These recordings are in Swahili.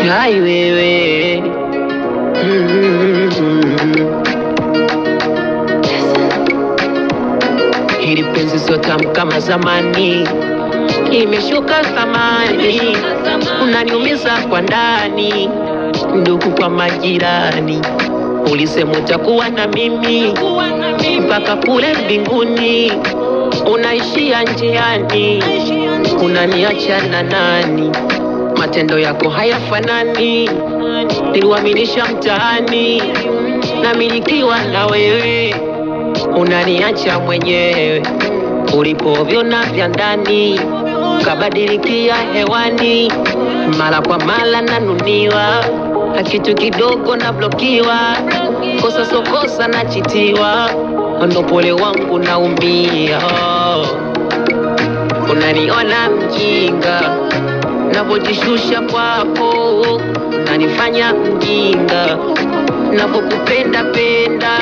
Hai wewe hili penzi sio tamu kama zamani, imeshuka thamani, unaniumiza kwa ndani, ndugu kwa majirani. Ulisema utakuwa na mimi mpaka kule mbinguni, unaishia njiani, unaniacha na nani? Matendo yako hayafanani, niliuaminisha mtaani, namilikiwa na wewe, unaniacha mwenyewe. Ulipoviona vya ndani, kabadilikia hewani, mara kwa mara nanuniwa, kitu kidogo na blokiwa, kosa sokosa na chitiwa, ndo pole wangu naumia. Unaniona mjinga napojishusha kwako, unanifanya mjinga napokupenda penda.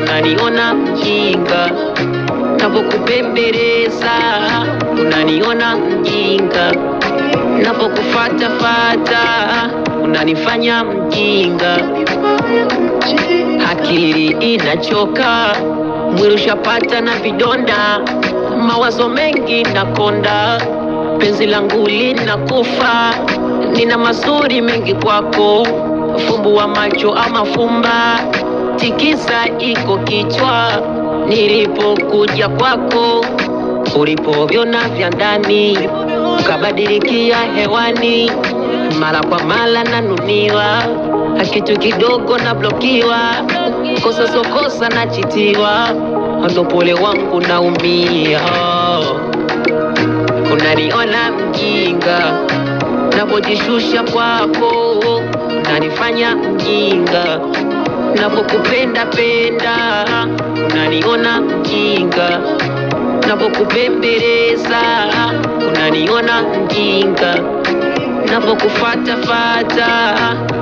Unaniona mjinga napokupembeleza, unaniona mjinga napokufata fata, unanifanya mjinga. Akili inachoka, mwili ushapata na vidonda, mawazo mengi nakonda, penzi langu linakufa, nina mazuri mengi kwako, fumbua macho ama fumba, tikisa iko kichwa. Nilipokuja kwako, ulipoviona vya ndani, kabadilikia hewani, mara kwa mara nanuniwa, kitu kidogo na blokiwa, kosa sokosa na chitiwa, ndo pole wangu naumia. Unaniona mjinga napojishusha kwako, unanifanya mjinga napokupenda penda. Unaniona mjinga napokupembeleza, unaniona mjinga napokufata fata,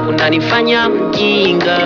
unanifanya mjinga.